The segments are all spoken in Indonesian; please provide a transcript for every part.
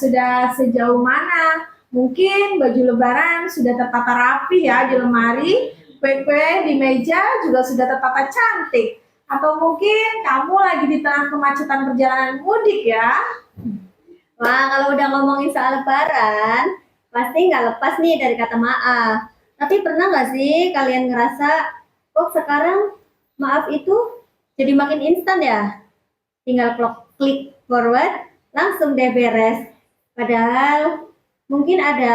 sudah sejauh mana? Mungkin baju lebaran sudah tertata rapi ya di lemari, kue-kue di meja juga sudah tertata cantik. Atau mungkin kamu lagi di tengah kemacetan perjalanan mudik ya? Wah, kalau udah ngomongin soal lebaran, pasti nggak lepas nih dari kata maaf. Tapi pernah nggak sih kalian ngerasa, kok sekarang maaf itu jadi makin instan ya? Tinggal klik forward, langsung deh beres. Padahal mungkin ada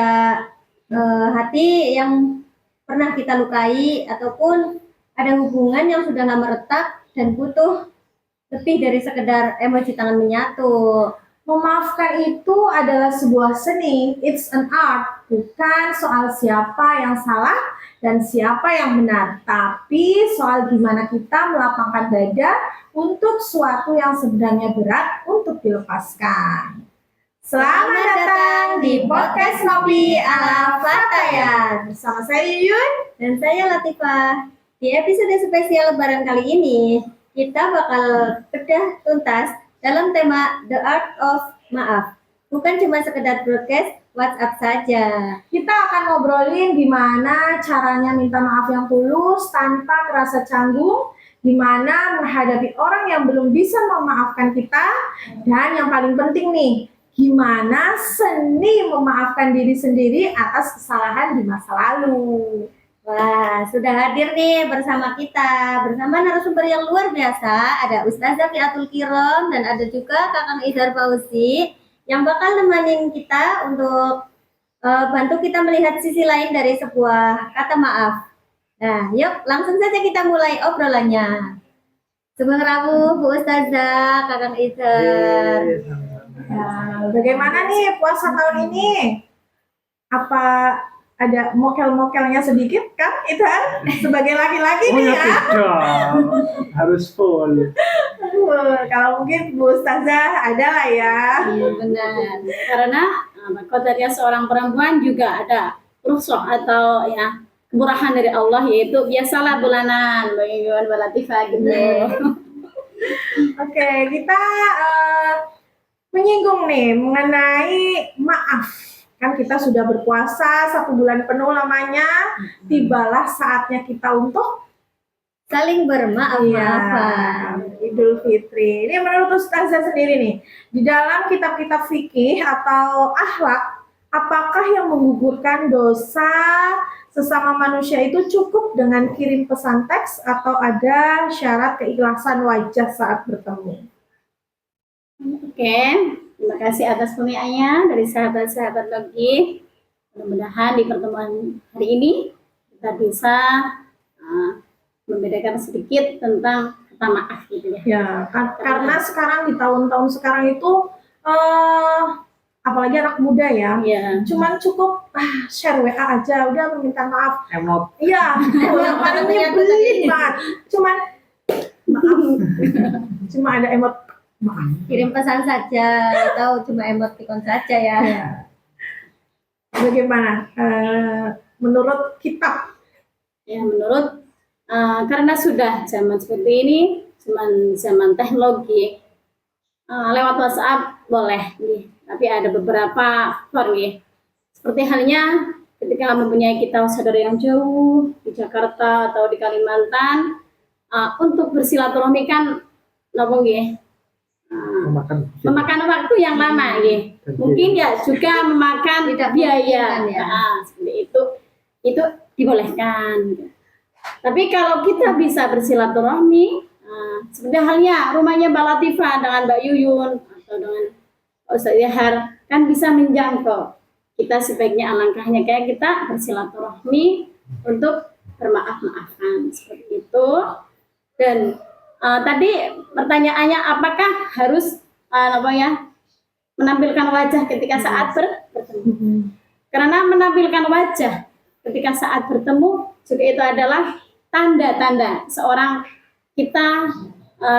hati yang pernah kita lukai, ataupun ada hubungan yang sudah lama retak dan butuh lebih dari sekedar emoji tangan menyatu. Memaafkan itu adalah sebuah seni, it's an art, bukan soal siapa yang salah dan siapa yang benar, tapi soal gimana kita melapangkan dada untuk suatu yang sebenarnya berat untuk dilepaskan. Selamat datang di podcast Ngopi ala Fatayan. Bersama saya Yuyun dan saya Latifah. Di episode spesial Lebaran kali ini, kita bakal bedah tuntas dalam tema The Art of Maaf. Bukan cuma sekedar broadcast WhatsApp saja. Kita akan ngobrolin gimana caranya minta maaf yang tulus tanpa terasa canggung, gimana menghadapi orang yang belum bisa memaafkan kita, dan yang paling penting nih, gimana seni memaafkan diri sendiri atas kesalahan di masa lalu. Wah, sudah hadir nih bersama kita, bersama narasumber yang luar biasa. Ada Ustazah Fiatul Kirom dan ada juga Kakang Izhar Fauzi yang bakal nemenin kita untuk bantu kita melihat sisi lain dari sebuah kata maaf. Nah, yuk langsung saja kita mulai obrolannya. Sugeng rawuh Bu Ustazah, Kakang Izhar. Nah, bagaimana nih puasa tahun ini? Apa ada mokel-mokelnya sedikit kan, Izhar? Sebagai laki-laki nih ya. Harus full. Kalau mungkin Bu Ustazah ada lah ya. Iya benar. Karena kodratnya seorang perempuan juga ada rukhsah atau ya kemurahan dari Allah, yaitu biasalah bulanan bagi Yuyun Latifah gitu. Oke, kita menyinggung nih mengenai maaf. Kan kita sudah berpuasa 1 bulan penuh lamanya, tibalah saatnya kita untuk saling bermaaf-maafan. Idul Fitri. Ini menurut Ustazah sendiri nih, di dalam kitab-kitab fikih atau akhlak, apakah yang menggugurkan dosa sesama manusia itu cukup dengan kirim pesan teks atau ada syarat keikhlasan wajah saat bertemu? Oke. Terima kasih atas penilaiannya dari sahabat-sahabat Logi. Mudah-mudahan di pertemuan hari ini kita bisa membedakan sedikit tentang kata maaf gitu ya. Ya, karena sekarang di tahun-tahun sekarang itu apalagi anak muda ya, cuman cukup share WA aja, udah meminta maaf. Emot. Iya, yang paling nyebelin banget. Cuman maaf, cuma ada emot maaf. Kirim pesan saja atau cuma emoticon saja ya. Bagaimana menurut kitab? Ya, menurut karena sudah zaman seperti ini, zaman teknologi, lewat WhatsApp boleh nih, tapi ada beberapa form nih. Seperti halnya ketika mempunyai kita saudara yang jauh di Jakarta atau di Kalimantan, untuk bersilaturahmi kan nopo nggih. Memakan waktu yang lama ya. Mungkin ya juga memakan biaya ya. Seperti itu dibolehkan. Tapi kalau kita bisa bersilaturahmi, seperti halnya rumahnya Mbak Latifah dengan Mbak Yuyun atau dengan Ustaz Yahar, kan bisa menjangkau. Kita sebaiknya alangkahnya kayak kita bersilaturahmi untuk bermaaf-maafan seperti itu. Dan tadi pertanyaannya apakah harus menampilkan wajah ketika saat bertemu? Karena menampilkan wajah ketika saat bertemu juga itu adalah tanda-tanda seorang kita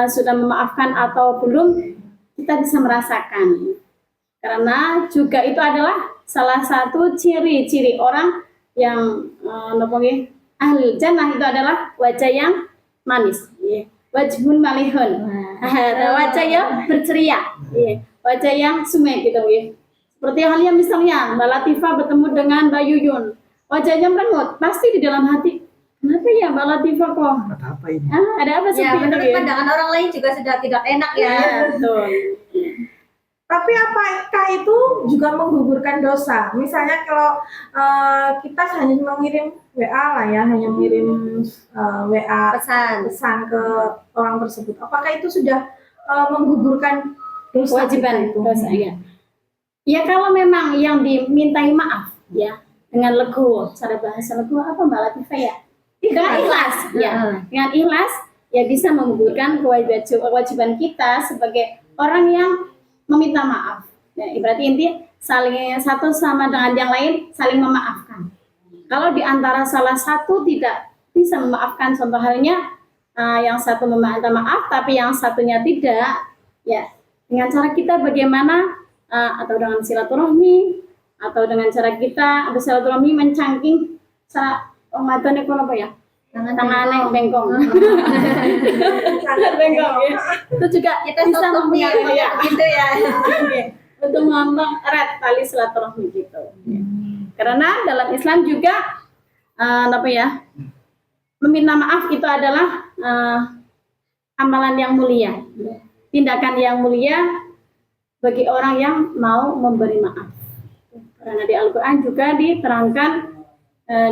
sudah memaafkan atau belum, kita bisa merasakan. Karena juga itu adalah salah satu ciri-ciri orang yang ahli jannah itu adalah wajah yang manis. Wajhun malihun, wajah yang berceria, wajah yang sumek gitu ya. Seperti halnya misalnya Mbak Latifah bertemu dengan Mbak Yuyun, wajahnya merengut, pasti di dalam hati, kenapa ya Mbak Latifah kok? Ada apa ini? Ada apa Ya, seperti itu? menurut pandangan orang lain juga sudah tidak enak ya. Ya, betul. Tapi apakah itu juga menggugurkan dosa? Misalnya kalau kita hanya mengirim WA lah ya, hanya mengirim WA pesan ke orang tersebut. Apakah itu sudah menggugurkan dosa Kewajiban kita itu? dosa ya. Ya kalau memang yang dimintai maaf ya dengan legowo, cara bahasa legowo apa Mbak Latifah ya? Dengan ikhlas ya. Dengan ikhlas ya bisa menggugurkan kewajiban kita sebagai orang yang meminta maaf. Ya, berarti inti saling satu sama dengan yang lain saling memaafkan. Kalau di antara salah satu tidak bisa memaafkan, contoh halnya yang satu meminta maaf tapi yang satunya tidak, ya dengan cara kita bagaimana atau dengan silaturahmi atau dengan cara kita bersilaturahmi mencangking matane kono apa ya? Tangan bengkong. Tangan bengkong ya. Itu juga Kita bisa tutup nih mempengaruhi ya. gitu ya. Untuk mempererat tali silaturahmi gitu. Karena dalam Islam juga apa ya? Meminta maaf itu adalah amalan yang mulia. Tindakan yang mulia bagi orang yang mau memberi maaf. Karena di Al-Qur'an juga diterangkan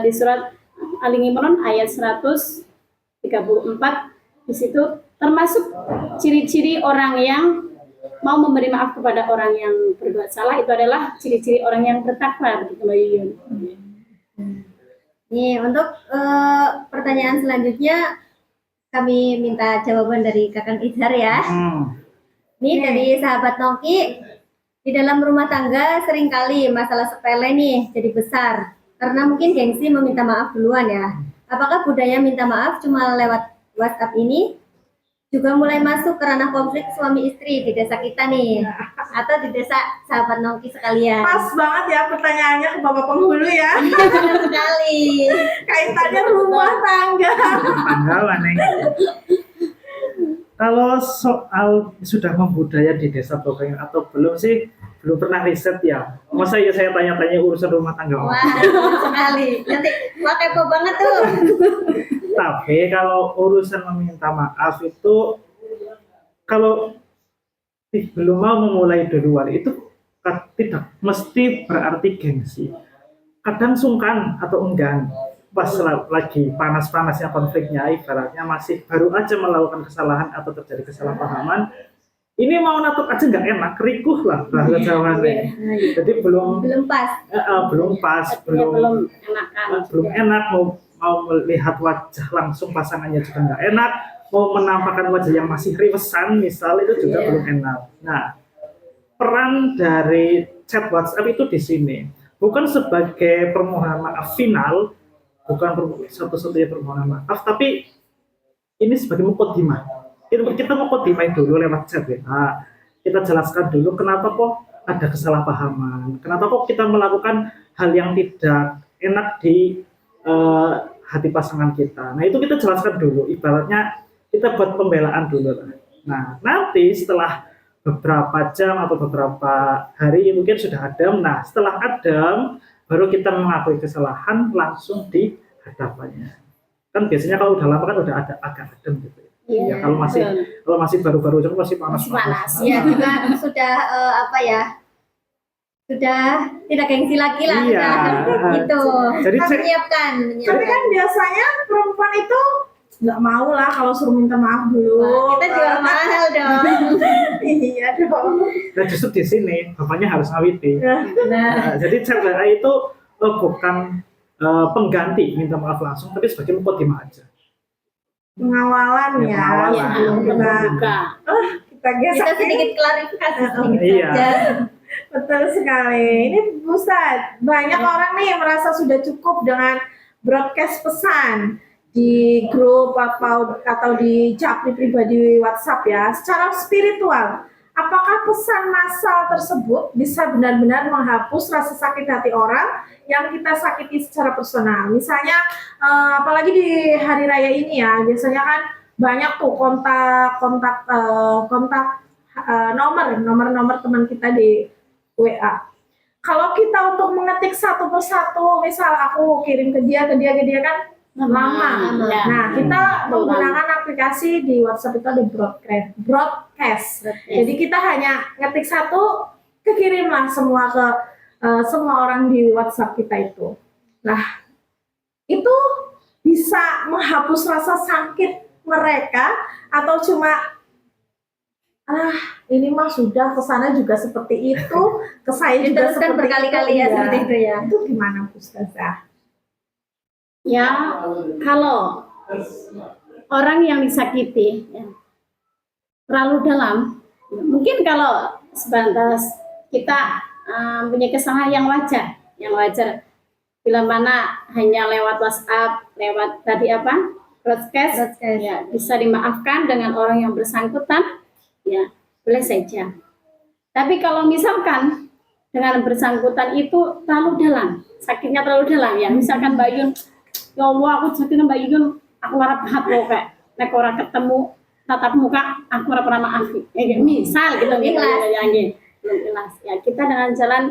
di surat Al-Imran ayat 134 di situ termasuk ciri-ciri orang yang mau memberi maaf kepada orang yang berbuat salah itu adalah ciri-ciri orang yang bertakwa begitu Mbak Yuyun. Nih, untuk pertanyaan selanjutnya kami minta jawaban dari Kakang Izhar ya. Nih dari sahabat Nongki, di dalam rumah tangga seringkali masalah sepele nih jadi besar karena mungkin gengsi meminta maaf duluan ya. Apakah budaya minta maaf cuma lewat WhatsApp ini juga mulai masuk ke ranah konflik suami istri di desa kita nih atau di desa sahabat Nongki sekalian? Pas banget ya pertanyaannya ke Bapak Penghulu ya. Benar sekali. Kaitannya rumah tangga. Tanggalan nih. Kalau soal sudah membudaya di desa Bogeng atau belum sih, belum pernah riset ya. Masa ya saya tanya-tanya urusan rumah tangga. Wah, benar sekali. Nanti wah kepo banget tuh. Tapi kalau urusan meminta maaf itu, kalau belum mau memulai duluan itu tidak mesti berarti gengsi. Kadang sungkan atau enggan. Pas lagi panas-panasnya konfliknya, ibaratnya masih baru aja melakukan kesalahan atau terjadi kesalahpahaman, ini mau natuk aja nggak enak, rikuh lah bahasa Jawanya. Jadi belum pas. belum pas, belum Enakan. enak mau melihat wajah langsung pasangannya juga nggak enak, mau menampakkan wajah yang masih riwesan misal itu juga belum enak. Nah, peran dari chat WhatsApp itu di sini bukan sebagai permohonan maaf final, bukan satu-satunya permohonan maaf, tapi ini sebagai muqaddimah. Kita muqaddimah dulu lewat chat ya. Nah, kita jelaskan dulu kenapa kok ada kesalahpahaman, kenapa kok kita melakukan hal yang tidak enak di hati pasangan kita. Nah, itu kita jelaskan dulu, ibaratnya kita buat pembelaan dulu. Nah, nanti setelah beberapa jam atau beberapa hari mungkin sudah adem. Nah, setelah adem baru kita mengakui kesalahan langsung di hadapannya. Kan biasanya kalau udah lama kan udah ada agak adem gitu ya. Ya kalau masih baru-baru itu masih panas. Ya juga sudah apa ya? Sudah tidak gengsi lagi lah gitu. Jadi menyiapkan. Tapi kan biasanya perempuan itu nggak mau lah kalau suruh minta maaf dulu. Wah, kita jual mahal dong. Iya dong. Nah, justru di sini bapaknya harus ngawiti. Nah, jadi chat WA itu bukan pengganti minta maaf langsung, tapi sebagai muqaddimah aja. Pengawalan ya. Pengawalan. Kita geser. Kita sedikit klarifikasi sedikit Iya. saja. Betul sekali. Ini Ustadz, banyak orang nih yang merasa sudah cukup dengan broadcast pesan di grup atau di japri pribadi WhatsApp ya. Secara spiritual, apakah pesan massal tersebut bisa benar-benar menghapus rasa sakit hati orang yang kita sakiti secara personal? Misalnya, apalagi di hari raya ini ya, biasanya kan banyak tuh kontak nomor teman kita di WA. kalau kita untuk mengetik satu persatu, misal aku kirim ke dia kan lama. Ya. Nah, kita menggunakan aplikasi di WhatsApp itu ada broadcast. Jadi kita hanya ngetik satu, kekirimlah semua ke semua orang di WhatsApp kita itu. Nah, itu bisa menghapus rasa sakit mereka atau cuma ini mah sudah kesana juga seperti itu, ke saya juga Diteruskan seperti berkali-kali itu. ya, seperti itu ya. Itu gimana Bu Ustazah? Ya, kalau orang yang disakiti ya, terlalu dalam, mungkin kalau sebatas kita punya kesalahan yang wajar, bila mana hanya lewat WhatsApp, lewat tadi apa, broadcast, ya bisa dimaafkan dengan orang yang bersangkutan, ya boleh saja. Tapi kalau misalkan dengan bersangkutan itu terlalu dalam, sakitnya terlalu dalam, ya misalkan Mbak Yun, ya Allah aku sakitnya Mbak Yun, aku harap banget loh kayak nek ora ketemu tatap muka, aku ora pernah maafi. Misal gitu belum jelas. Ya kita dengan jalan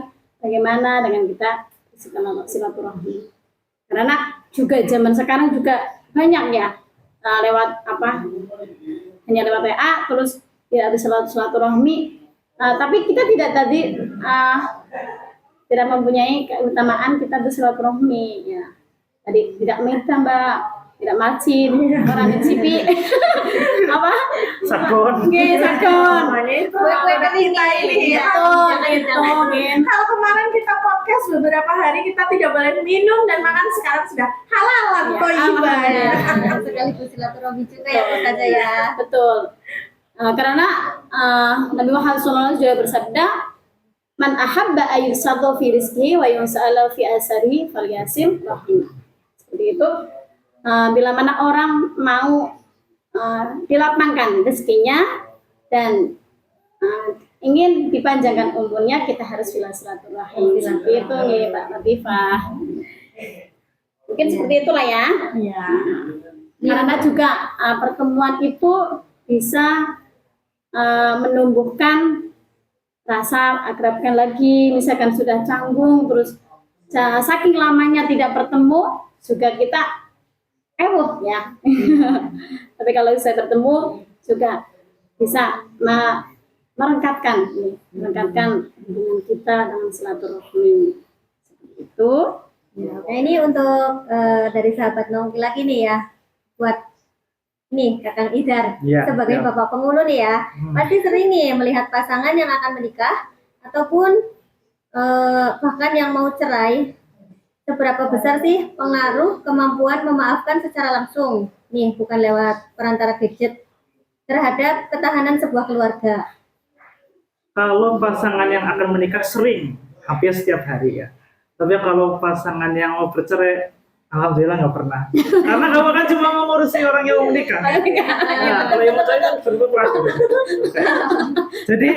bagaimana dengan kita silaturahmi. Karena juga zaman sekarang juga banyak ya lewat apa hanya lewat WA terus tidak ada silaturahmi. Tapi kita tidak tadi tidak mempunyai keutamaan kita bersilaturahmi ya. Tadi tidak minta Mbak, tidak macin, orang cipi apa? Sakon. Nggih, sakon. Kue kita ini ya. Kalau kemarin kita podcast beberapa hari kita tidak boleh minum dan makan, sekarang sudah halal atau ibadah. Sekaligus silaturahmi juga ya Ustazah ya. Betul. Karena Nabi Muhammad SAW juga bersabda, "Man ahabba ayyusadu fi rizqihi wa yus'ala fi asari falyasim rahimah." Seperti itu. Bila mana orang mau dilapangkan rezekinya dan ingin dipanjangkan umurnya, kita harus silaturahim. Seperti itu nih Pak Latifah. Mungkin seperti itulah ya. Iya. Karena juga pertemuan itu bisa menumbuhkan rasa akrabkan lagi. Misalkan sudah canggung terus saking lamanya tidak bertemu juga kita ya. Tapi kalau saya bertemu juga bisa merengkapkan hubungan kita dengan silaturahmi. Seperti itu. Nah ini untuk dari sahabat Nongki lagi nih ya, buat nih Kakang Idhar sebagai bapak penghulu nih ya, pasti sering nih melihat pasangan yang akan menikah ataupun bahkan yang mau cerai. Seberapa besar sih pengaruh kemampuan memaafkan secara langsung nih, bukan lewat perantara gadget, terhadap ketahanan sebuah keluarga? Kalau pasangan yang akan menikah sering, hampir setiap hari ya. Tapi kalau pasangan yang mau bercerai, alhamdulillah nggak pernah. Karena kamu kan cuma mengurusi orang yang mau menikah. Nah, kalau yang mau cerai kan berbuat. Jadi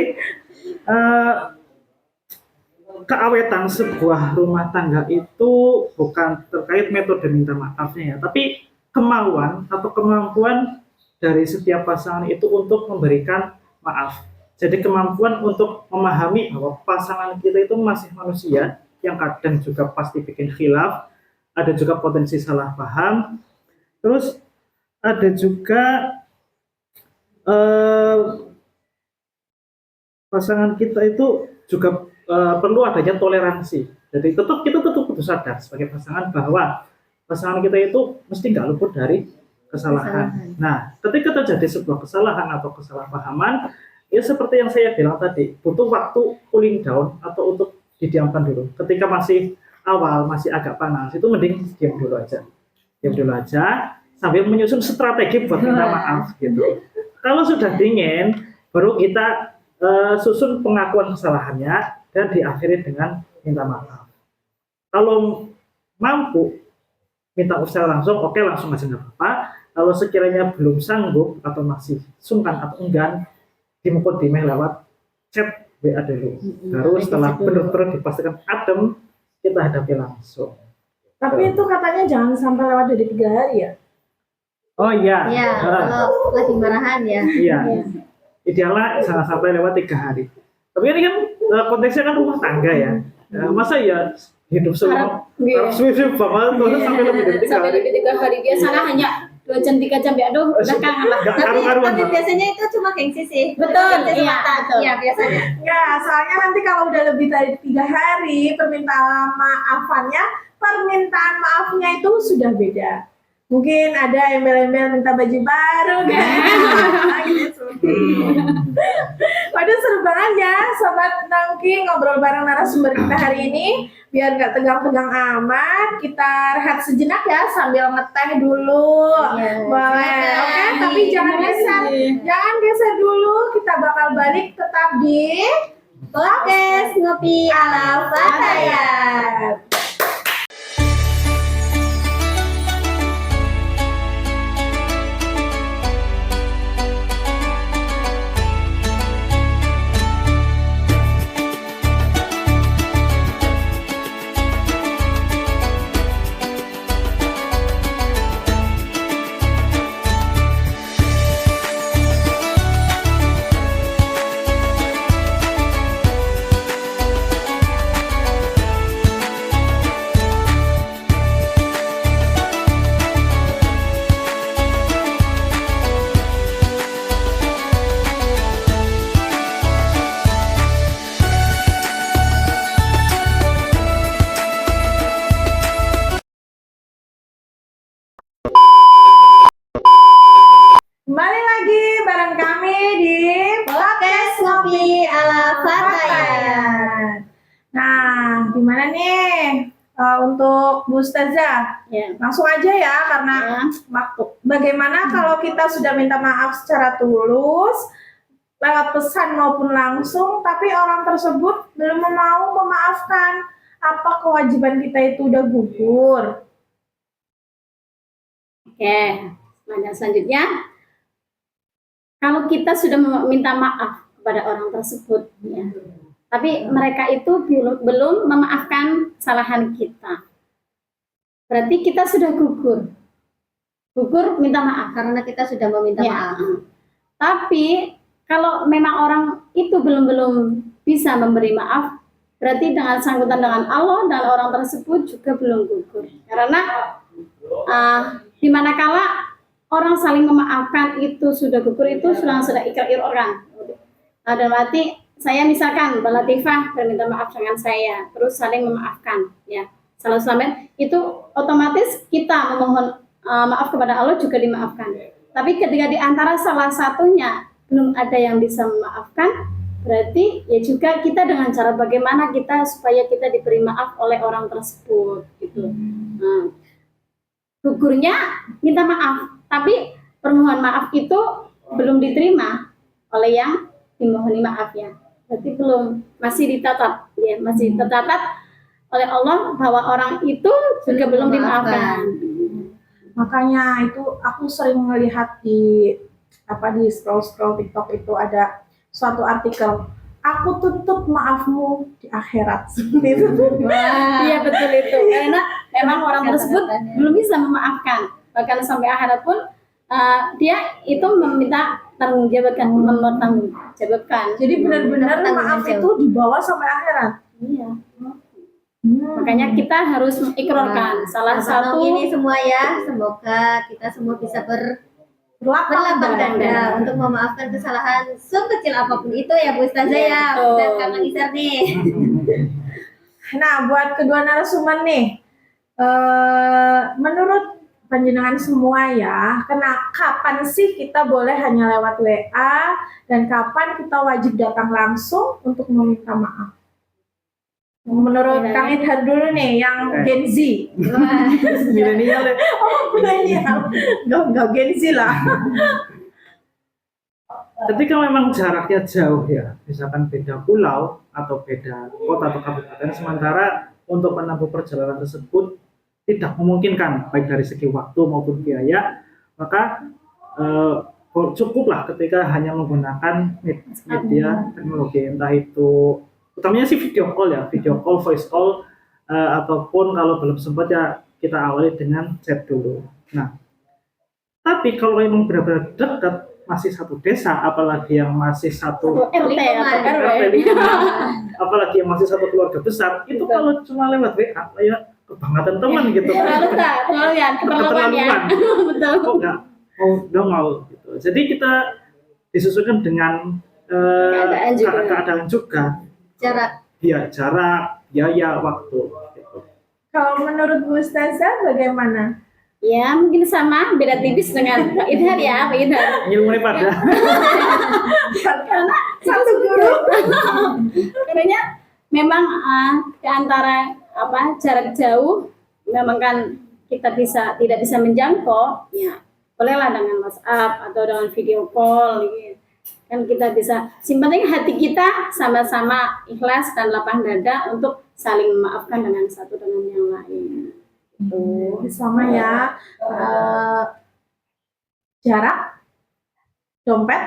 keawetan sebuah rumah tangga itu bukan terkait metode minta maafnya ya, tapi kemauan atau kemampuan dari setiap pasangan itu untuk memberikan maaf. Jadi kemampuan untuk memahami bahwa pasangan kita itu masih manusia yang kadang juga pasti bikin khilaf, ada juga potensi salah paham, terus ada juga pasangan kita itu juga perlu adanya toleransi. Jadi kita tetap kudu sadar sebagai pasangan bahwa pasangan kita itu mesti nggak luput dari kesalahan. Nah, ketika terjadi sebuah kesalahan atau kesalahpahaman, ya seperti yang saya bilang tadi, butuh waktu cooling down atau untuk didiamkan dulu. Ketika masih awal, masih agak panas, itu mending diam dulu aja. Diam dulu aja sambil menyusun strategi buat minta maaf gitu. Kalau sudah dingin, baru kita susun pengakuan kesalahannya dan diakhiri dengan minta maaf. Kalau mampu minta maaf secara langsung, oke, langsung aja nggak apa-apa. Kalau sekiranya belum sanggup atau masih sungkan atau enggan, dimukul-dimeh lewat chat WA dulu. Baru setelah benar-benar dipastikan adem, kita hadapi langsung. Tapi itu katanya jangan sampai lewat dari 3 hari ya? Oh iya. Ya, kalau lagi marahan ya. Iya. Idealnya jangan sampai lewat 3 hari. Tapi ini kan konteksnya kan rumah tangga ya. Masa ya hidup selama Iya. harus hidup banget terus sampai lebih dari 3 Sampai hari. lebih 3 hari. Biasanya hanya 2 jam 3 jam ya. Aduh, udah kangen lah. Nggak Tapi karu-karuan, Mbak. biasanya itu cuma gengsi sih. Betul, Gengsi iya, semata. betul. Iya, biasanya. Ya, soalnya nanti kalau udah lebih dari 3 hari, permintaan maafnya itu sudah beda. Mungkin ada embel-embel minta baju baru, gitu. Waduh, seru banget ya, Sobat Nangki, ngobrol bareng narasumber kita hari ini. Biar nggak tegang-tegang amat, kita rehat sejenak ya sambil ngeteh dulu. Iya. Boleh, oke? Tapi jangan geser, jangan geser dulu. Kita bakal balik tetap di Podcast ngopi ala Fatayat. Kembali lagi bareng kami di Podcast ngopi ala Fatayat. Nah, gimana nih untuk Bu Ustazah? Ya. Langsung aja ya, karena Ya. waktu. Bagaimana kalau kita sudah minta maaf secara tulus, lewat pesan maupun langsung, tapi orang tersebut belum mau memaafkan? Apa kewajiban kita itu udah gugur? Oke. Nah, selanjutnya, kalau kita sudah meminta maaf kepada orang tersebut, ya, tapi mereka itu belum memaafkan kesalahan kita, berarti kita sudah gugur minta maaf. Karena kita sudah meminta Ya. maaf. Tapi kalau memang orang itu belum bisa memberi maaf, berarti dengan sangkutan dengan Allah dan orang tersebut juga belum gugur. Karena di manakala orang saling memaafkan itu sudah gugur, itu sudah ikrar orang. Dalam arti saya misalkan Mbak Latifah berminta maaf dengan saya, terus saling memaafkan, ya. Salah selamat itu otomatis kita memohon maaf kepada Allah juga dimaafkan. Tapi ketika di antara salah satunya belum ada yang bisa memaafkan, berarti ya juga kita dengan cara bagaimana kita supaya kita diberi maaf oleh orang tersebut, gitu. Nah, gugurnya minta maaf, tapi permohonan maaf itu belum diterima oleh yang dimohoni maafnya. Berarti belum, masih dicatat, ya, masih tercatat oleh Allah bahwa orang itu juga belum dimaafkan. Makanya itu aku sering melihat di scroll TikTok itu ada suatu artikel, aku tuntut maafmu di akhirat. Seperti itu. Iya, betul itu. Karena memang orang tersebut belum bisa memaafkan. Bahkan sampai akhirat pun dia itu meminta tanggung jawabkan, mempertanggung jawabkan. Jadi benar-benar maaf itu dibawa sampai akhirat. Iya. Makanya kita harus mengikrarkan salah satu ini semua ya, semoga kita semua bisa berlapang dada untuk memaafkan kesalahan sekecil apapun itu ya Bu Ustazah Iya, ya. betul. Dan Kakak Isar nih. Nah, buat kedua narasumber nih, menurut panjenengan semua ya, kapan sih kita boleh hanya lewat WA dan kapan kita wajib datang langsung untuk meminta maaf? Menurut Iya. Kang Idhar dulu nih, yang Gen Z. Milenial ya. Oh, milenial. Enggak Gen Z lah. Ketika memang jaraknya jauh ya, misalkan beda pulau atau beda kota atau kabupaten, sementara untuk menempuh perjalanan tersebut tidak memungkinkan baik dari segi waktu maupun biaya, maka cukuplah ketika hanya menggunakan media teknologi, entah itu utamanya sih video call ya, video call, voice call, ataupun kalau belum sempat ya kita awali dengan chat dulu. Nah, tapi kalau memang benar-benar dekat, masih satu desa, apalagi yang masih satu RT atau RW. apalagi yang masih satu keluarga besar, itu kalau cuma lewat WA ya kebangetan teman gitu. Terlalu tak, terlalu ya, keperluan ya. Betul. Kok nggak mau gitu. Jadi kita disesuaikan dengan keadaan juga. Jarak. Ya, jarak, biaya, waktu. Gitu. Kalau menurut Bu Ustazah bagaimana? Ya mungkin sama, beda tipis dengan Pak Idhar ya, Pak Idhar. Ilmunya pada. Karena Satu guru. karena memang di antara jarak jauh, memang kan kita tidak bisa menjangkau, ya bolehlah dengan WhatsApp atau dengan video call, gitu. Kan kita bisa, penting hati kita sama-sama ikhlas dan lapang dada untuk saling memaafkan dengan satu dengan yang lain. Sama ya, jarak, dompet,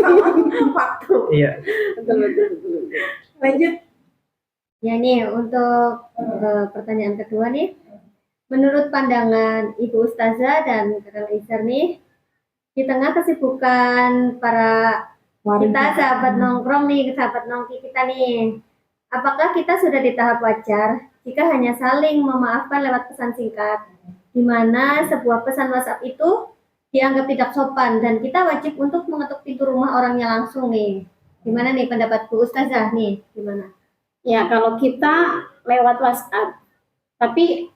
sama waktu. Iya. Betul. Lanjut. Ya nih, untuk pertanyaan kedua nih, menurut pandangan Ibu Ustazah dan Kakak Izhar nih, di tengah kesibukan para kita sahabat nongkrong nih, sahabat nongki kita nih, apakah kita sudah di tahap wajar jika hanya saling memaafkan lewat pesan singkat, di mana sebuah pesan WhatsApp itu dianggap tidak sopan dan kita wajib untuk mengetuk pintu rumah orangnya langsung nih? Gimana nih pendapat Bu Ustazah nih? Gimana? Ya kalau kita lewat WhatsApp, tapi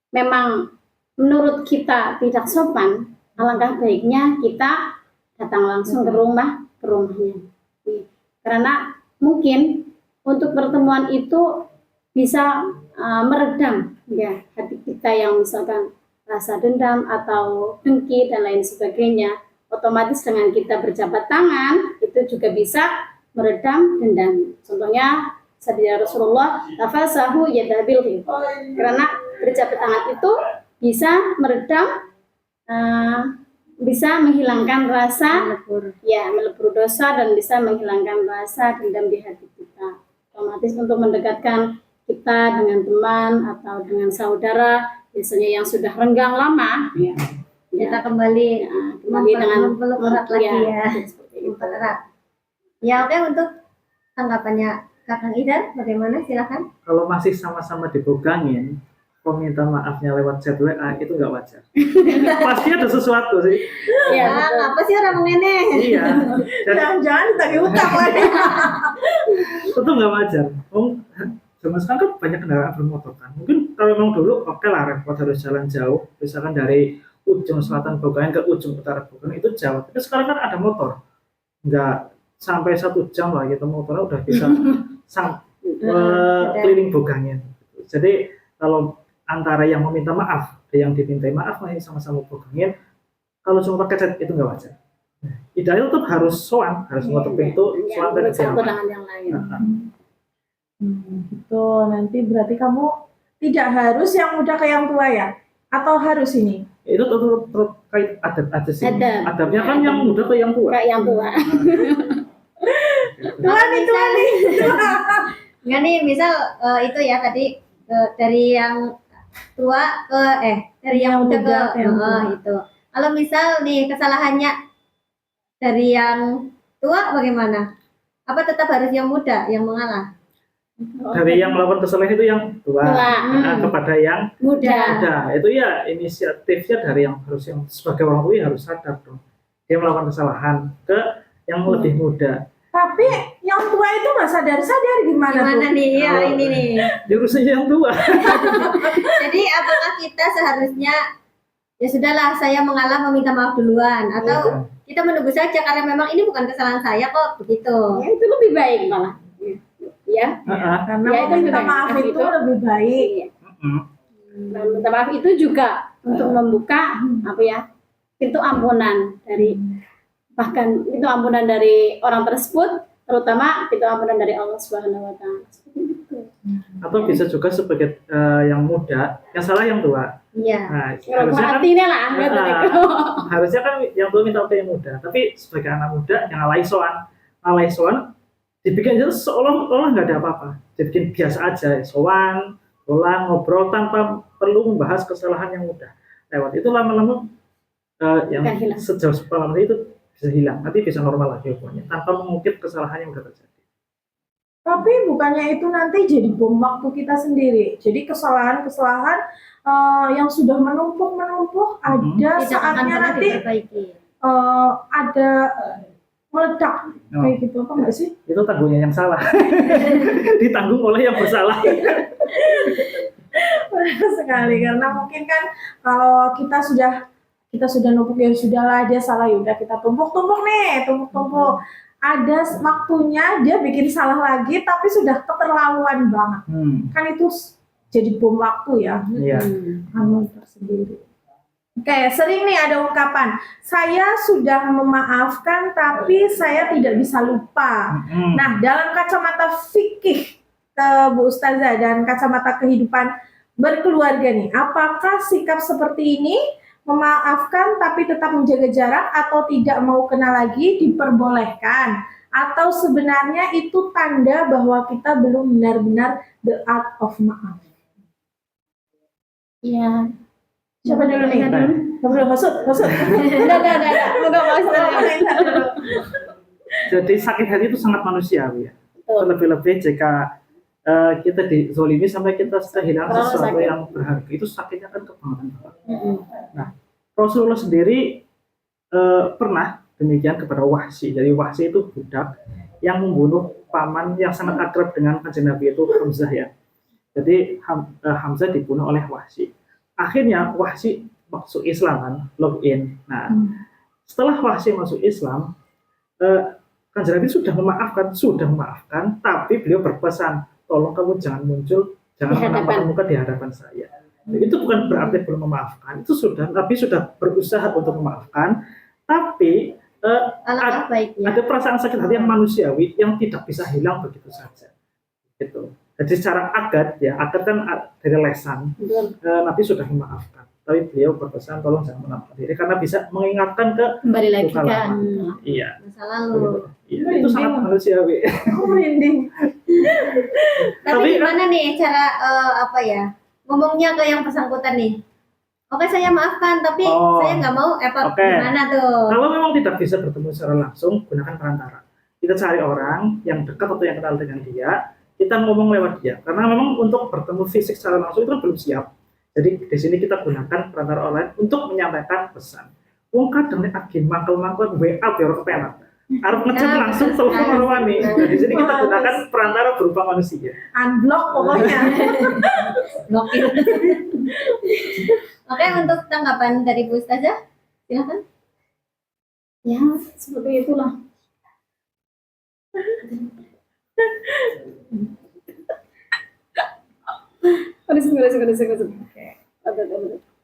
memang menurut kita tidak sopan, alangkah baiknya kita datang langsung ke rumahnya. Karena mungkin untuk pertemuan itu bisa meredam ya hati kita yang misalkan rasa dendam atau dengki dan lain sebagainya. Otomatis dengan kita berjabat tangan itu juga bisa meredam dendam. Contohnya sabda Rasulullah, tafasahu yadabil. Karena berjabat tangan itu bisa meredam, bisa menghilangkan rasa melebur dosa dan bisa menghilangkan rasa dendam di hati kita. Otomatis untuk mendekatkan kita dengan teman atau dengan saudara biasanya yang sudah renggang lama, ya, kita kembali dengan memeluk erat lagi ya. seperti itu. Erat. Ya oke, untuk tanggapannya Kakang Idhar bagaimana? Silakan. Kalau masih sama-sama dipegangin, meminta maafnya lewat chat WA itu nggak wajar. Pasti ada sesuatu sih. Iya, Ah, betul. apa sih orang nenek? Iya. Dan Jangan-jangan ditagih utang lagi. itu nggak wajar. Zaman sekarang kan banyak kendaraan bermotor kan. Mungkin kalau memang dulu oke lah repot harus jalan jauh, misalkan dari ujung selatan Bogayan ke ujung utara Bogayan itu jauh. Tapi sekarang kan ada motor, nggak sampai 1 jam lah gitu motornya udah bisa keliling Bogayan. Jadi kalau antara yang meminta maaf dan yang dimintai maaf masih sama-sama Bogayan, kalau cuma pakai chat itu nggak wajar. Idealnya tetap harus soan, harus mengetuk pintu, soan dan satu dengan yang lain. Betul, nanti berarti kamu tidak harus yang muda ke yang tua ya? Atau harus ini? itu terkait adat aja sih. Adab. Adabnya kan yang muda ke yang tua. Kayak yang tua. Tua nih. Enggak nih, misal itu ya tadi dari yang tua ke dari yang muda ke yang tua. itu. Kalau misal nih kesalahannya dari yang tua bagaimana? Apa tetap harus yang muda yang mengalah? Dari yang melakukan kesalahan itu yang tua, kepada yang Muda. muda. Itu ya inisiatifnya dari yang harus yang sebagai orang tua ya harus sadar dong. Dia melakukan kesalahan ke yang lebih muda. Tapi yang tua itu nggak sadar gimana Gimana tuh? nih? Ya Kalau- ini nih. Jurusnya yang tua. Jadi apakah kita seharusnya ya sudahlah saya mengalah meminta maaf duluan atau kita menunggu saja karena memang ini bukan kesalahan saya kok begitu. Ya, itu lebih baik malah. Ya. Karena Ya, itu meminta juga. maaf itu Itu- lebih baik. Iya. Nah, minta maaf itu juga untuk membuka pintu ampunan dari bahkan pintu ampunan dari orang tersebut, terutama pintu ampunan dari Allah Subhanahu wa taala. Seperti itu. Atau bisa juga sebagai yang muda, yang salah yang tua. Iya. Nah, Kalau harusnya kan, hatinya lah, gitu. harusnya kan yang tua minta ke yang muda. Tapi sebagai anak muda yang alay soan, dibikin aja seolah-olah nggak ada apa-apa. Dibikin biasa aja, soan, ngobrol tanpa perlu membahas kesalahan yang mudah. Lewat itu lama-lama yang Akan hilang. sejauh sepengalaman itu bisa hilang, nanti bisa normal lagi hukumannya tanpa mengungkit kesalahan yang sudah terjadi. Tapi bukannya itu nanti jadi bom waktu kita sendiri. Jadi kesalahan-kesalahan yang sudah menumpuk ada Tidak akan saatnya pernah nanti diperbaiki. ada meledak Oh. kayak gitu apa enggak sih? Itu tangguhnya yang salah. Ditanggung oleh yang bersalah. Benar sekali, karena mungkin kan kalau kita sudah numpuk, ya sudahlah dia salah, ya udah kita tumpuk nih, tumpuk. Ada waktunya dia bikin salah lagi tapi sudah keterlaluan banget. Kan itu jadi bom waktu ya. Iya. Kamu tersendiri. Oke, sering nih ada ungkapan, saya sudah memaafkan tapi saya tidak bisa lupa. Nah, dalam kacamata fikih Bu Ustazah dan kacamata kehidupan berkeluarga nih, apakah sikap seperti ini, memaafkan tapi tetap menjaga jarak atau tidak mau kenal lagi, diperbolehkan? Atau sebenarnya itu tanda bahwa kita belum benar-benar the art of maaf? Iya. Siapa dulu nih? Masuk. Enggak. Enggak mau Jadi sakit hati itu sangat manusiawi ya. Betul. Lebih-lebih jika kita dizolimi sampai kita kehilangan Terlalu sesuatu sakit. yang berharga, itu sakitnya kan kebangetan banget. Nah, Rasulullah sendiri pernah demikian kepada Wahsy. Jadi Wahsy itu budak yang membunuh paman yang sangat akrab dengan kanjeng Nabi, itu Hamzah ya. Jadi Hamzah dibunuh oleh Wahsy. Akhirnya Wahsy masuk Islam kan, login. Nah, setelah Wahsy masuk Islam, kanjeng Nabi sudah memaafkan, tapi beliau berpesan, tolong kamu jangan muncul, jangan menampakkan muka di hadapan saya. Itu bukan berarti belum memaafkan, itu Nabi sudah berusaha untuk memaafkan, tapi Alangkah baiknya. ada perasaan sakit hati yang manusiawi yang tidak bisa hilang begitu saja. Gitu. Jadi secara adat kan dari lesan, Nabi sudah memaafkan, tapi beliau berpesan tolong jangan menampakkan diri karena bisa mengingatkan ke kembali lagi luka kan. lama. Iya. Masa lalu. Iya, itu sangat manusiawi. Aku merinding. Tapi Tapi, gimana nih cara ngomongnya ke yang bersangkutan nih? Oke, saya maafkan, tapi saya nggak mau. Oke. Gimana tuh? Kalau memang tidak bisa bertemu secara langsung, gunakan perantara. Kita cari orang yang dekat atau yang kenal dengan dia, kita ngomong lewat dia. Karena memang untuk bertemu fisik secara langsung itu kan belum siap. Jadi di sini kita gunakan perantara online untuk menyampaikan pesan. Wong kadang nek agi mangkel-mangkel WA biar kepenak. Arep ngechat langsung telepon wani. Nah, di sini kita gunakan perantara berupa manusia. Unblock pokoknya. Blokir. Oke, untuk tanggapan dari Bu Ustazah, silakan. Ya, seperti itulah. Terus.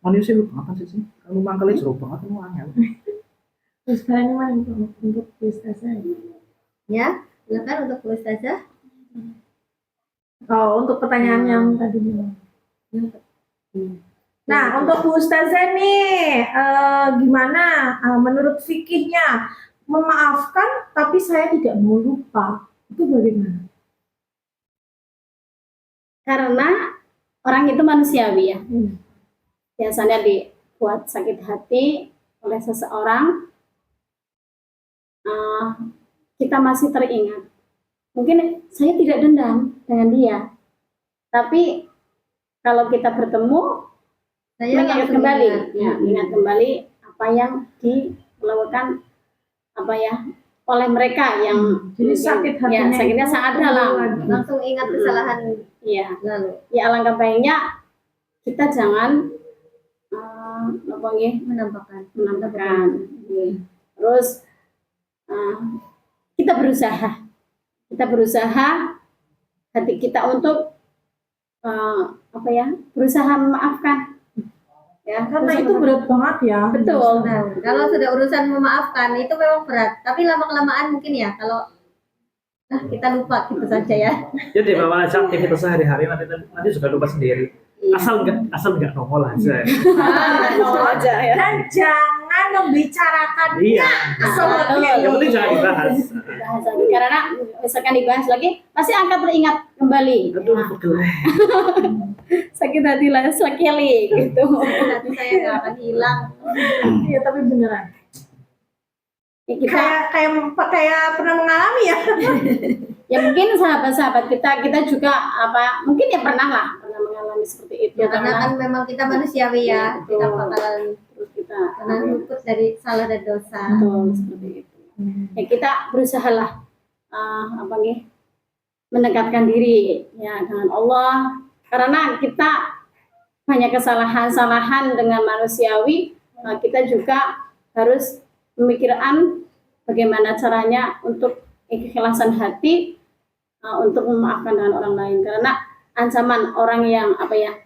Manusia lu banget sih. Kamu mangkelnya jero banget kamu angel. Terus kalian mana untuk Ustazah? Ya, silakan untuk Bu Ustazah. Oh, untuk pertanyaan yang tadi. Nah, untuk Bu Ustazah nih, gimana menurut fikihnya memaafkan tapi saya tidak mau lupa, itu bagaimana? Karena orang itu manusiawi ya. Biasanya dibuat sakit hati oleh seseorang, kita masih teringat. Mungkin saya tidak dendam dengan dia, tapi kalau kita bertemu, Saya mengingat langsung kembali, ingat. mengingat kembali apa yang dilakukan oleh mereka yang Jadi sakit hatinya sakitnya itu sangat dalam. Langsung ingat kesalahan Iya. lalu. Ya alangkah baiknya kita jangan Menampakkan. menampakkan. Terus kita berusaha hati kita untuk berusaha memaafkan. Ya, Karena berusaha itu berat banget ya. Betul. Nah, kalau sudah urusan memaafkan itu memang berat, tapi lama-kelamaan mungkin ya kalau kita lupa gitu saja ya. Jadi bawa aja aktivitas sehari-hari nanti juga lupa sendiri. Iya. Asal nggak nongol aja. Dan jangan membicarakannya Iya. seperti Betul. Yang itu. penting jangan dibahas. Dibahas lagi. Karena misalkan dibahas lagi, pasti akan teringat kembali. Aduh, Nah, pegel. sakit hati lah sekali gitu. Nanti saya nggak akan hilang. Iya, tapi beneran. Ya, kita Kayak pernah mengalami ya. ya mungkin sahabat-sahabat kita juga apa mungkin ya pernah mengalami seperti itu Ya karena kan memang kita manusiawi ya, Iya, kita betul. bakalan terus kita karena luput dari salah dan dosa. betul seperti itu. Ya kita berusahalah apa nih mendekatkan diri ya dengan Allah karena kita banyak kesalahan dengan manusiawi, kita juga harus memikirkan bagaimana caranya untuk keikhlasan hati untuk memaafkan dengan orang lain karena ancaman orang yang apa ya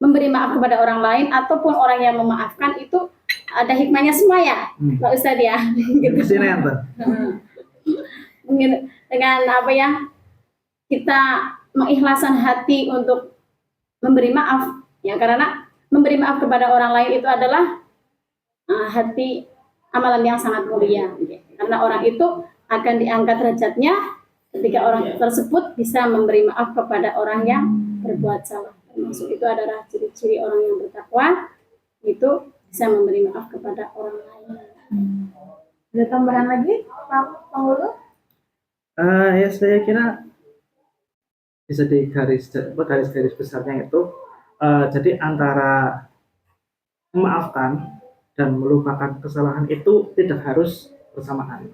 memberi maaf kepada orang lain ataupun orang yang memaafkan itu ada hikmahnya semua ya Pak Ustadz ya gitu. Sini enten. Mungkin dengan apa ya kita mengikhlaskan hati untuk memberi maaf ya karena memberi maaf kepada orang lain itu adalah hati amalan yang sangat mulia karena orang itu akan diangkat derajatnya ketika orang tersebut bisa memberi maaf kepada orang yang berbuat salah. Termasuk itu adalah ciri-ciri orang yang bertakwa itu bisa memberi maaf kepada orang lain. Ada tambahan lagi, Pak Panggulu? Ya saya kira bisa di garis besarnya itu jadi antara memaafkan dan melupakan kesalahan itu tidak harus bersamaan.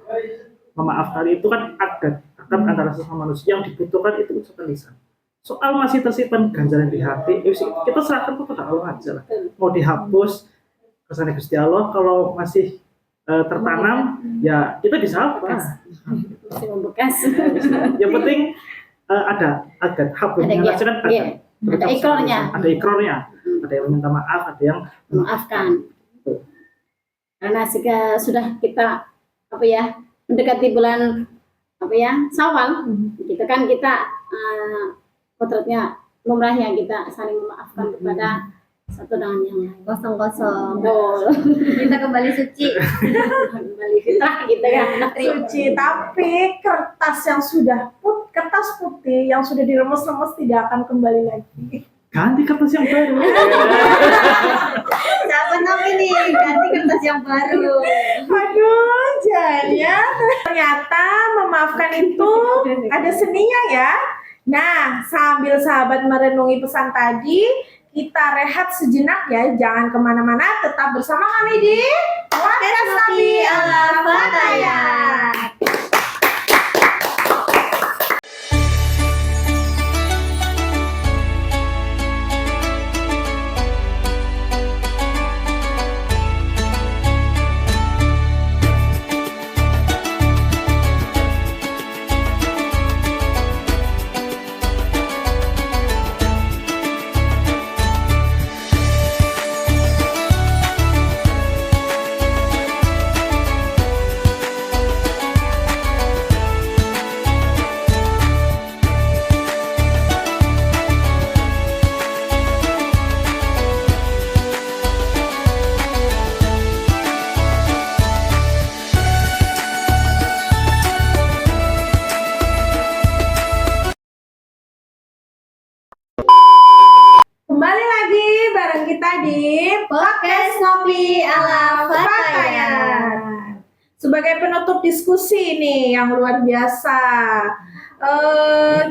Memaafkan itu kan akad antara sesama manusia yang dibutuhkan itu ucapan lisan. Soal masih tersimpan ganjaran di hati, kita serahkan kepada Allah aja lah. Mau dihapus kesannya Gusti Allah, kalau masih tertanam, ya kita bisa hapus. Masih membekas. Yang penting ada agak habisnya Ada, kan iya. Ada ikrarnya. Ada ikrarnya. Ada yang meminta maaf, ada yang Memaafkan. Karena jika sudah kita apa ya mendekati bulan apa ya Syawal, gitu kan kita potretnya lumrahnya kita saling memaafkan kepada satu dengan yang lain. Kosong-kosong. Betul. Kita kembali suci. Kembali fitrah gitu ya. Suci, tapi kertas putih yang sudah diremes-remes tidak akan kembali lagi. ganti kertas yang baru. Siapa namanya nih? Ganti kertas yang baru. Aduh, ya. Ternyata memaafkan itu ada seninya ya. Nah, sambil sahabat merenungi pesan tadi, kita rehat sejenak ya. Jangan kemana-mana, tetap bersama kami di Podcast Nabi Al-Fatayat. Kembali lagi bareng kita di Podcast Ngopi ala Fatayat. Sebagai penutup diskusi nih yang luar biasa,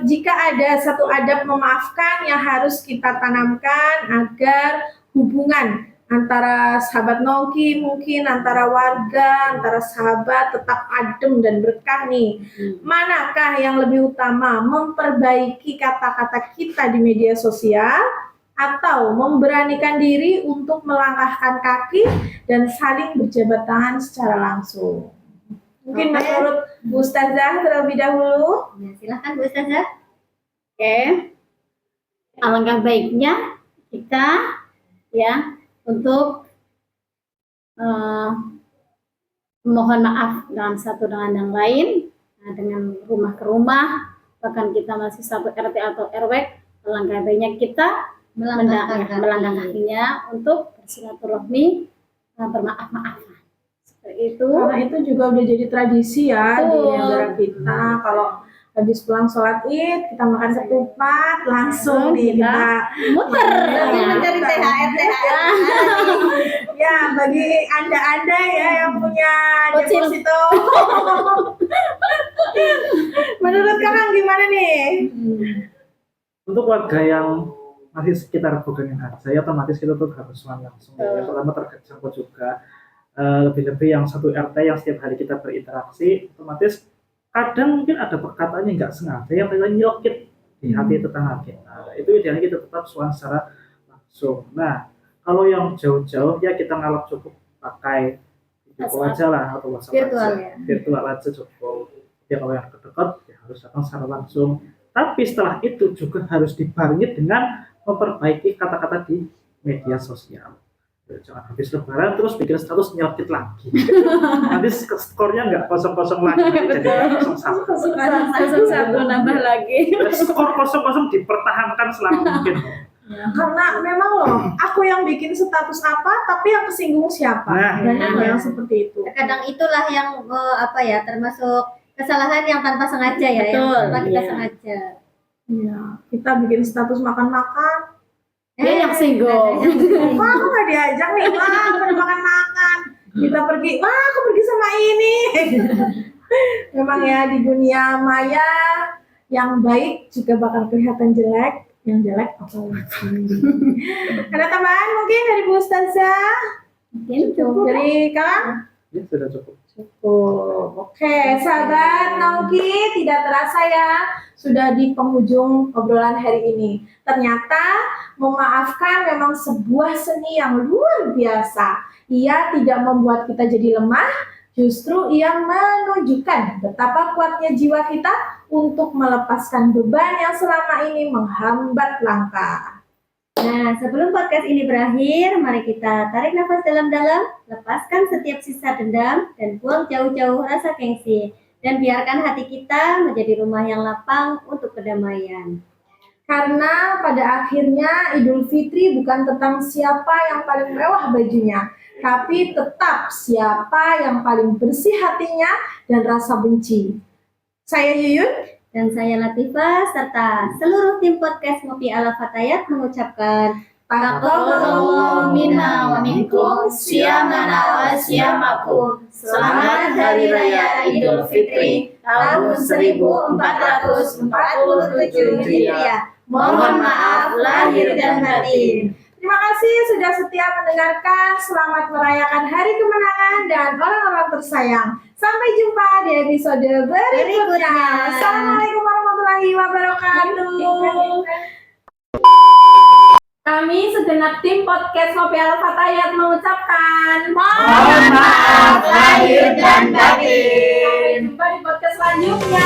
jika ada satu adab memaafkan yang harus kita tanamkan agar hubungan antara sahabat nongki, mungkin antara warga, antara sahabat tetap adem dan berkah nih. Manakah yang lebih utama, memperbaiki kata-kata kita di media sosial atau memberanikan diri untuk melangkahkan kaki dan saling berjabat tangan secara langsung? Mungkin Oke. menurut Bu Ustazah terlebih dahulu. Ya, silahkan Bu Ustazah. Oke. Alangkah baiknya kita ya untuk mohon maaf dengan satu dengan yang lain, dengan rumah ke rumah, bahkan kita masih satu RT atau RW, alangkah baiknya kita melangkah kakinya untuk bersilaturahmi, bermaaf-maaf. Itu Karena itu juga udah jadi tradisi ya di Betul. negara kita. Kalau habis pulang sholat Id, kita makan ketupat, langsung nih kita kita muter. Sambil mencari THR. ya bagi anda ya yang punya Bocil. deposito. Menurut kakak gimana nih? Untuk warga yang masih sekitar Bogengen aja, ya otomatis kita tuh harus langsung. Yang pertama terjangkau juga. Lebih-lebih yang satu RT yang setiap hari kita berinteraksi, otomatis kadang mungkin ada perkataan yang nggak sengaja yang ternyata nyelkit di hati tetangga kita. Itu idealnya kita tetap suara secara langsung. Nah, kalau yang jauh-jauh ya kita ngalap cukup pakai video call aja lah atau WhatsApp Virtual aja. ya. Virtual aja cukup. Ya kalau yang dekat ya harus datang secara langsung. Tapi setelah itu juga harus dibarengi dengan memperbaiki kata-kata di media sosial. Ya, jangan habis lebaran terus bikin status nyelkit lagi. Nanti skornya nggak kosong-kosong lagi, nanti jadi 0-1. Satu nambah lagi. Skor 0-0 dipertahankan selama mungkin. Karena memang loh, aku yang bikin status apa, tapi yang kesinggung siapa? Nah, Banyak loh yang seperti itu. Kadang itulah yang termasuk kesalahan yang tanpa sengaja ya, yang Betul, tanpa kita iya. sengaja. Iya, kita bikin status makan-makan. Dia yang singgung. Wah, aku nggak diajak nih, wah, pada makan-makan. Kita pergi, wah, aku pergi sama ini. Memang ya di dunia maya yang baik juga bakal kelihatan jelek, yang jelek apalagi. Ada tambahan mungkin dari Bu Ustazah? Mungkin cukup. Dari Kang? Ya sudah cukup. Cukup. Oke, sahabat Nongki, tidak terasa ya sudah di penghujung obrolan hari ini. Ternyata memaafkan memang sebuah seni yang luar biasa. Ia tidak membuat kita jadi lemah, justru ia menunjukkan betapa kuatnya jiwa kita untuk melepaskan beban yang selama ini menghambat langkah. Nah, sebelum podcast ini berakhir, mari kita tarik nafas dalam-dalam, lepaskan setiap sisa dendam, dan buang jauh-jauh rasa gengsi. Dan biarkan hati kita menjadi rumah yang lapang untuk kedamaian. Karena pada akhirnya Idul Fitri bukan tentang siapa yang paling mewah bajunya, tapi tetap siapa yang paling bersih hatinya dan rasa benci. Saya Yuyun. Dan saya Latifah, serta seluruh tim podcast Ngopi Ala Fatayat mengucapkan Taqabbalallahu minna wa minkum siyamana wa siyamakum. Selamat Hari Raya Idul Fitri tahun 1447 Hijriah. Mohon maaf lahir dan batin. Terima kasih sudah setia mendengarkan. Selamat merayakan Hari Kemenangan dan orang-orang tersayang. Sampai jumpa di episode berikutnya. Assalamualaikum warahmatullahi wabarakatuh. Kami segenap tim podcast Ngopi Ala Fatayat mengucapkan Mohon maaf lahir dan batin. Sampai jumpa di podcast selanjutnya.